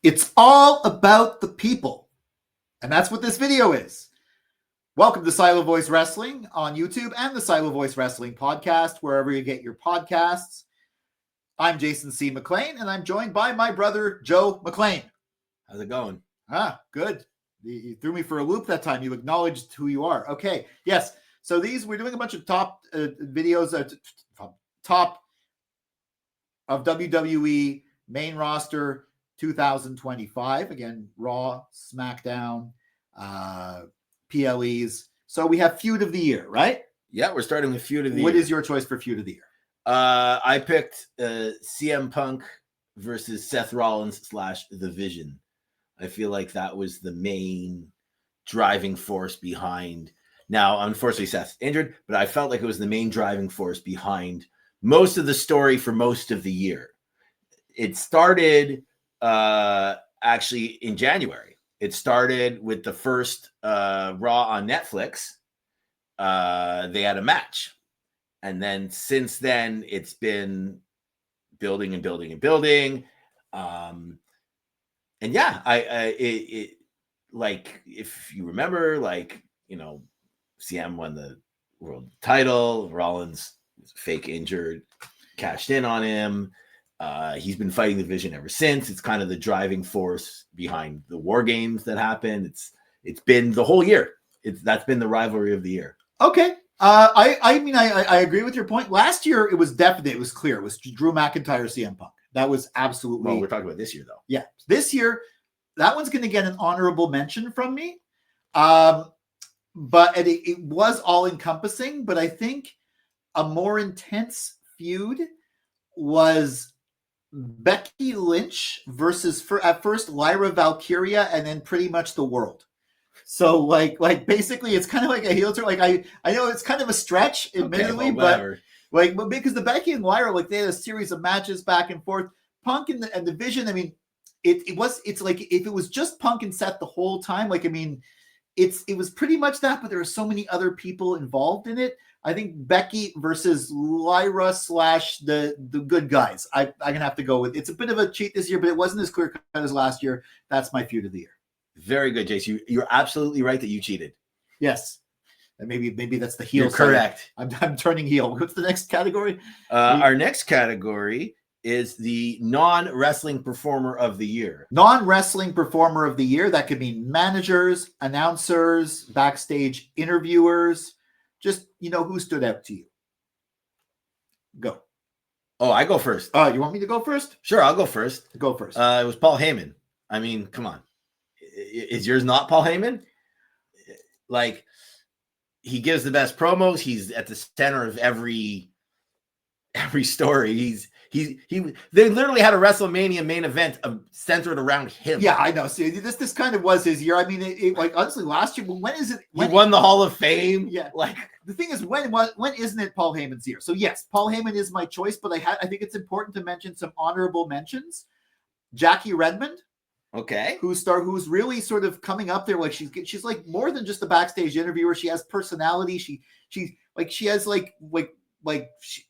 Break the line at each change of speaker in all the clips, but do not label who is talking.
It's all about the people. And that's what this video is. Welcome to Silo Voice Wrestling on YouTube and the Silo Voice Wrestling podcast, wherever you get your podcasts. I'm Jason C. McLean, and I'm joined by my brother, Joe McLean.
How's it going?
Good. You threw me for a loop that time. You acknowledged who you are. Okay. Yes. So we're doing a bunch of top videos, top of WWE Main Roster 2025. Again, Raw, SmackDown, PLEs. So we have Feud of the Year, right?
Yeah, we're starting with Feud of the Year.
What is your choice for Feud of the Year?
I picked CM Punk versus Seth Rollins / The Vision. I feel like that was the main driving force behind. Now, unfortunately, Seth's injured, but I felt like it was the main driving force behind most of the story for most of the year. It started actually in January. It started with the first Raw on Netflix. They had a match. And then since then, it's been building and building and building. And yeah, it like, if you remember, CM won the world title. Rollins was fake injured, cashed in on him. He's been fighting the Vision ever since. It's kind of the driving force behind the War Games that happened. It's been the whole year. That's been the rivalry of the year.
Okay. I agree with your point. Last year, it was clear. It was Drew McIntyre, CM Punk. That was absolutely.
Well, we're talking about this year, though.
Yeah. This year, that one's going to get an honorable mention from me. But it was all encompassing. But I think a more intense feud was Becky Lynch versus at first Lyra Valkyria and then pretty much the world. So like basically it's kind of like a heel turn. Like I know it's kind of a stretch, admittedly, but because the Becky and Lyra, like they had a series of matches back and forth. Punk and the Vision, I mean, it's like if it was just Punk and Seth the whole time, like I mean, it was pretty much that, but there are so many other people involved in it. I think Becky versus Lyra / the good guys. I'm gonna have to go with. It's a bit of a cheat this year, but it wasn't as clear cut as last year. That's my feud of the year.
Very good, Jace. You're absolutely right that you cheated.
Yes. And maybe that's the heel.
You're correct.
I'm turning heel. What's the next category?
Our next category is the non-wrestling performer of the year.
Non-wrestling performer of the year. That could mean managers, announcers, backstage interviewers. Just, who stood out to you? Go.
Oh, I go first.
You want me to go first?
Sure, I'll go first.
Go first.
It was Paul Heyman. I mean, come on. Is yours not Paul Heyman? Like, he gives the best promos. He's at the center of every story. They literally had a WrestleMania main event centered around him.
Yeah, I know. See, this kind of was his year. I mean, like honestly, last year. When is it?
He won the Hall of Fame.
Yeah. Like the thing is, when isn't it Paul Heyman's year? So yes, Paul Heyman is my choice, but I think it's important to mention some honorable mentions. Jackie Redmond.
Okay.
Who's really sort of coming up there? Like she's like more than just a backstage interviewer. She has personality. She has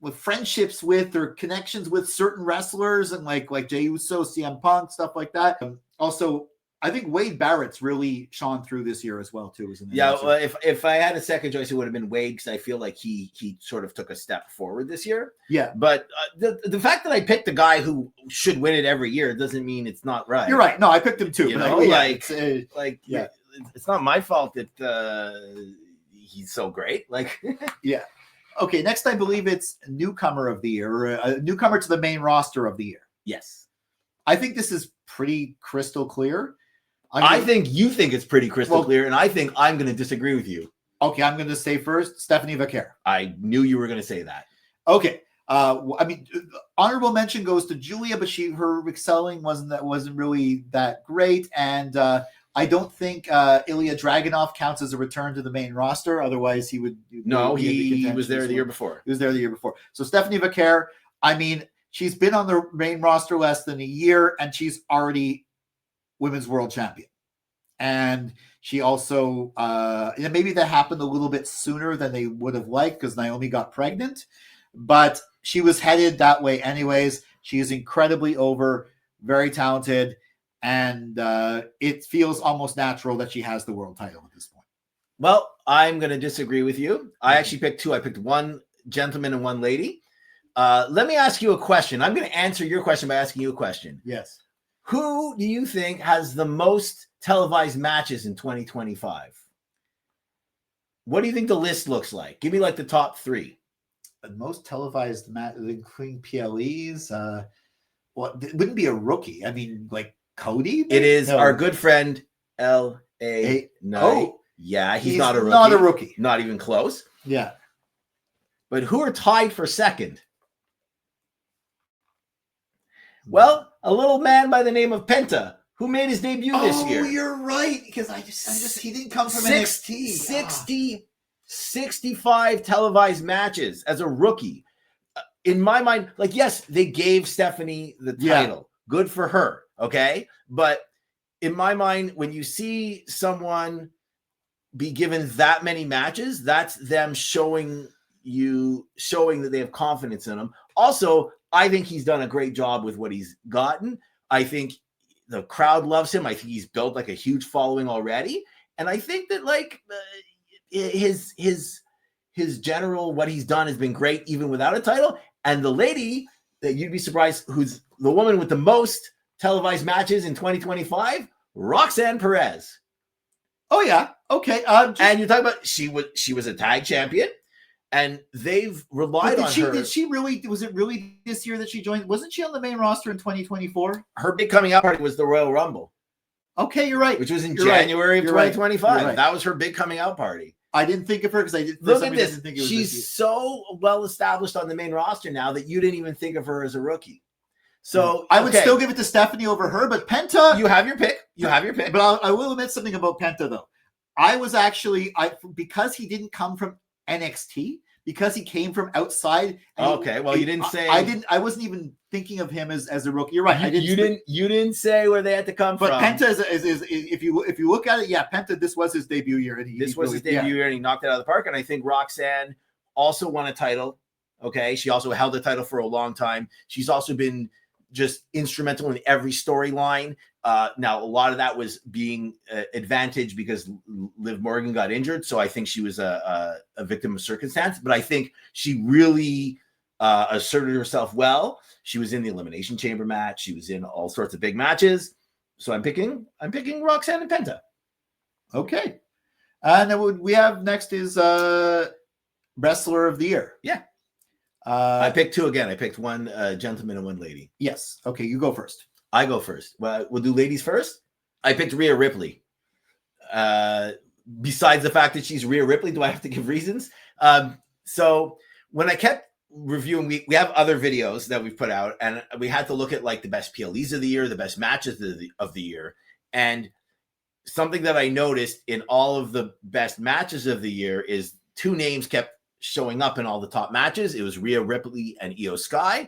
with friendships with or connections with certain wrestlers and like Jey Uso, CM Punk, stuff like that. Also, I think Wade Barrett's really shone through this year as well too.
Well, if I had a second choice, it would have been Wade because I feel like he sort of took a step forward this year.
Yeah,
but the fact that I picked the guy who should win it every year doesn't mean it's not right.
You're right. No, I picked him too.
It's not my fault that he's so great.
Yeah. Okay, next I believe it's Newcomer of the Year, or Newcomer to the Main Roster of the Year.
Yes.
I think this is pretty crystal clear.
I think you think it's pretty crystal clear, and I think I'm going to disagree with you.
Okay, I'm going to say first, Stephanie Vaquer.
I knew you were going to say that.
Okay. Honorable mention goes to Julia, but her excelling wasn't really that great, and I don't think Ilya Dragunov counts as a return to the main roster. Otherwise, he would.
No, he was there the year before.
He was there the year before. So Stephanie Vaquer, she's been on the main roster less than a year, and she's already women's world champion. And she also, maybe that happened a little bit sooner than they would have liked because Naomi got pregnant, but she was headed that way anyways. She is incredibly over, very talented. and it feels almost natural that she has the world title at this point.
Well, I'm going to disagree with you. I actually picked two. I picked one gentleman and one lady. Let me ask you a question. I'm going to answer your question by asking you a question.
Yes.
Who do you think has the most televised matches in 2025? What do you think the list looks like? Give me like the top three.
The most televised match, including PLEs. Well, it wouldn't be a rookie. I mean, like Cody.
It is our good friend L.A. Knight.
Oh,
yeah, he's not a rookie.
Not a rookie.
Not even close.
Yeah.
But who are tied for second? Well, a little man by the name of Penta, who made his debut this year.
Oh, you're right. Because he didn't come from NXT.
65 televised matches as a rookie. In my mind, like, yes, they gave Stephanie the title. Yeah. Good for her. Okay. But in my mind, when you see someone be given that many matches, that's them showing that they have confidence in them. Also, I think he's done a great job with what he's gotten. I think the crowd loves him. I think he's built like a huge following already. And I think that like his general, what he's done has been great even without a title. And the lady that you'd be surprised, who's the woman with the most televised matches in 2025, Roxanne Perez.
Oh yeah. Okay.
And you're talking about she was a tag champion. And they've relied on her.
Did she really? Was it really this year that she joined? Wasn't she on the main roster in 2024?
Her big coming out party was the Royal Rumble.
Okay, you're right.
Which was in January of 2025.
Right.
That was her big coming out party.
I didn't think of her because I didn't.
Look at this. She's so well established on the main roster now that you didn't even think of her as a rookie. So
I would still give it to Stephanie over her, but Penta.
You have your pick.
But I will admit something about Penta though. I was actually because he didn't come from NXT, because he came from outside.
Okay, well, you didn't say.
I wasn't even thinking of him as a rookie. You're right.
You didn't say where they had to come from.
But Penta is if you look at it, yeah, Penta. This was his debut year, and
his debut year, and he knocked it out of the park. And I think Roxanne also won a title. Okay, she also held the title for a long time. She's also been just instrumental in every storyline. Now, a lot of that was being advantage because Liv Morgan got injured. So I think she was a victim of circumstance. But I think she really asserted herself well. She was in the Elimination Chamber match. She was in all sorts of big matches. So I'm picking Roxanne and Penta.
Okay. And then what we have next is Wrestler of the Year.
Yeah. I picked two again. I picked one gentleman and one lady.
Yes. Okay, you go first.
I go first. Well, we'll do ladies first. I picked Rhea Ripley. Besides the fact that she's Rhea Ripley, do I have to give reasons? So when I kept reviewing, we have other videos that we've put out, and we had to look at like the best PLEs of the year, the best matches of the year. And something that I noticed in all of the best matches of the year is two names kept showing up in all the top matches. It was Rhea Ripley and Io Sky.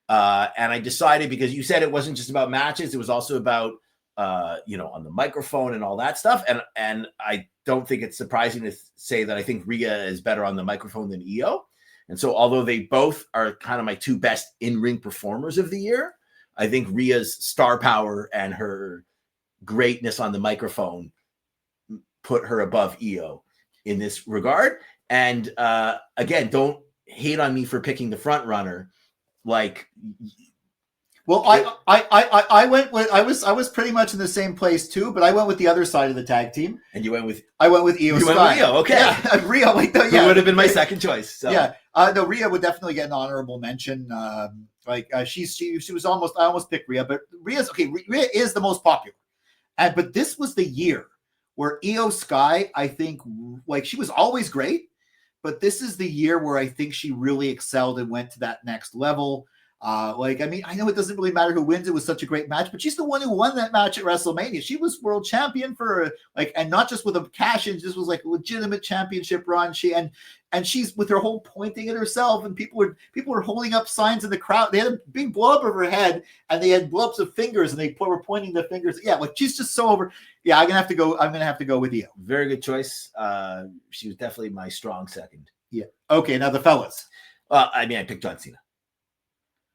And I decided, because you said it wasn't just about matches, it was also about, on the microphone and all that stuff. And I don't think it's surprising to say that I think Rhea is better on the microphone than Io. And so although they both are kind of my two best in-ring performers of the year, I think Rhea's star power and her greatness on the microphone put her above Io in this regard. And again, don't hate on me for picking the front runner. Like,
well, I went with I was pretty much in the same place too, but I went with the other side of the tag team.
And you went with
Io Sky.
Went with Io, okay.
Yeah, Rhea. Like, yeah,
would have been my second choice. So.
Yeah, no, Rhea would definitely get an honorable mention. She was almost. I almost picked Rhea, but Rhea is the most popular. But this was the year where Io Sky, I think, like, she was always great, but this is the year where I think she really excelled and went to that next level. I know it doesn't really matter who wins. It was such a great match, but she's the one who won that match at WrestleMania. She was world champion and not just with a cash in, this was like a legitimate championship run. And she's with her whole pointing at herself, and people were holding up signs in the crowd. They had a big blow up of her head, and they had blow ups of fingers, and they were pointing their fingers. Yeah, like, she's just so over. Yeah, I'm gonna have to go with Io.
Very good choice. She was definitely my strong second.
Yeah. Okay, now the fellas.
I picked John Cena.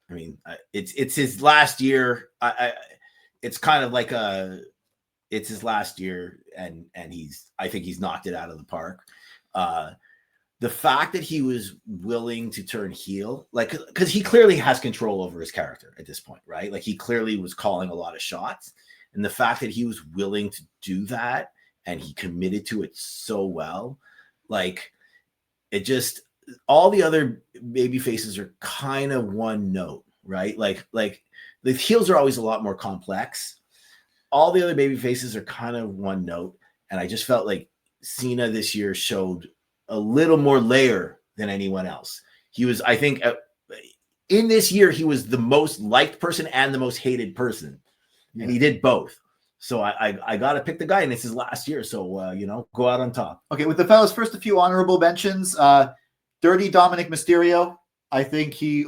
I mean, it's his last year. it's kind of like it's his last year, and I think he's knocked it out of the park. The fact that he was willing to turn heel, like, because he clearly has control over his character at this point, right? Like, he clearly was calling a lot of shots, and the fact that he was willing to do that and he committed to it so well, like, it just, all the other baby faces are kind of one note, right? Like the heels are always a lot more complex. All the other baby faces are kind of one note, and I just felt like Cena this year showed a little more layer than anyone else. He was, I think, in this year, he was the most liked person and the most hated person. Yeah. And he did both. So I got to pick the guy, and it's his last year. So, go out on top.
Okay, with the fellas, first, a few honorable mentions. Dirty Dominic Mysterio. I think the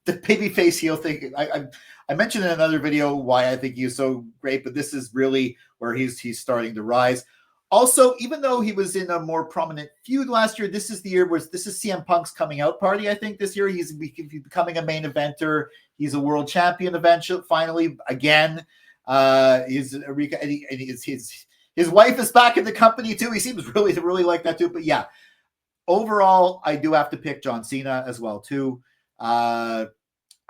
babyface heel thing. I mentioned in another video why I think he's so great, but this is really where he's starting to rise. Also, even though he was in a more prominent feud last year, this is the year where this is CM Punk's coming out party. I think this year he's becoming a main eventer. He's a world champion eventually, finally, again. His wife is back in the company too. He seems really like that too. But yeah, overall, I do have to pick John Cena as well too. I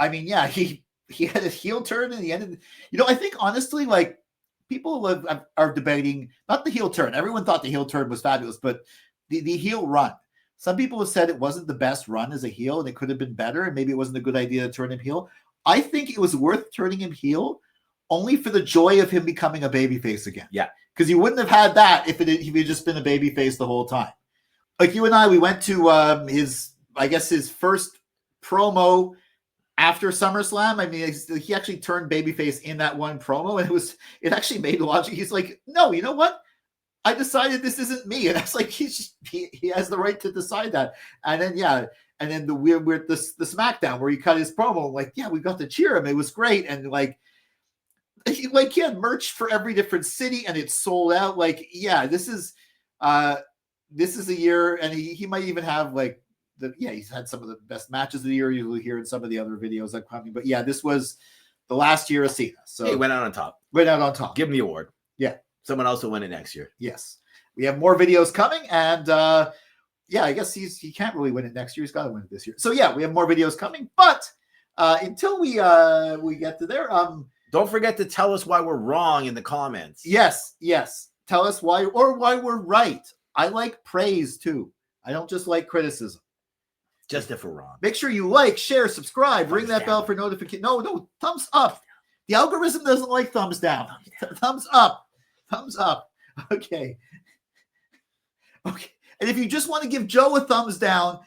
mean, yeah, he had a heel turn in the end. I think honestly, like, people are debating not the heel turn. Everyone thought the heel turn was fabulous, but the heel run. Some people have said it wasn't the best run as a heel, and it could have been better, and maybe it wasn't a good idea to turn him heel. I think it was worth turning him heel only for the joy of him becoming a babyface again.
Yeah,
because you wouldn't have had that if he had just been a babyface the whole time. Like you and I, we went to his first promo after SummerSlam. I mean, he actually turned babyface in that one promo, and it actually made logic. He's like, no, you know what? I decided this isn't me, and that's like he has the right to decide that. And then the weird the SmackDown where he cut his promo, like, yeah, we got to cheer him. It was great, and he had merch for every different city, and it sold out. Like, yeah, this is a year, and he might even have he's had some of the best matches of the year. You'll hear in some of the other videos that coming. But yeah, this was the last year of Cena. So
he went out on top.
Give
him the award.
Yeah.
Someone else will win it next year.
Yes. We have more videos coming, and I guess he can't really win it next year. He's got to win it this year. So yeah, we have more videos coming. But until we get to there,
don't forget to tell us why we're wrong in the comments.
Yes. Tell us why we're right. I like praise too. I don't just like criticism.
Just if we're wrong.
Make sure you like, share, subscribe, ring that bell for notification. No, thumbs up. The algorithm doesn't like thumbs down. Thumbs up. Okay. And if you just want to give Joe a thumbs down,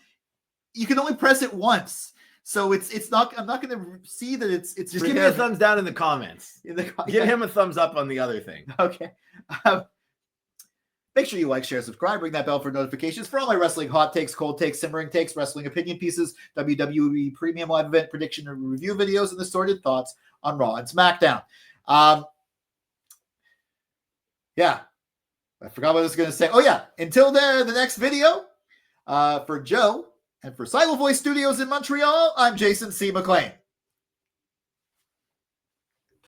you can only press it once. So it's not. I'm not going to see that it's.
Just give me a thumbs down in the comments. Give him a thumbs up on the other thing.
Okay. Make sure you like, share, subscribe, ring that bell for notifications for all my wrestling hot takes, cold takes, simmering takes, wrestling opinion pieces, WWE Premium Live Event prediction and review videos, and assorted thoughts on Raw and SmackDown. Yeah, I forgot what I was going to say. Oh yeah, until the next video, for Joe and for Silo Voice Studios in Montreal, I'm Jason C. McLean.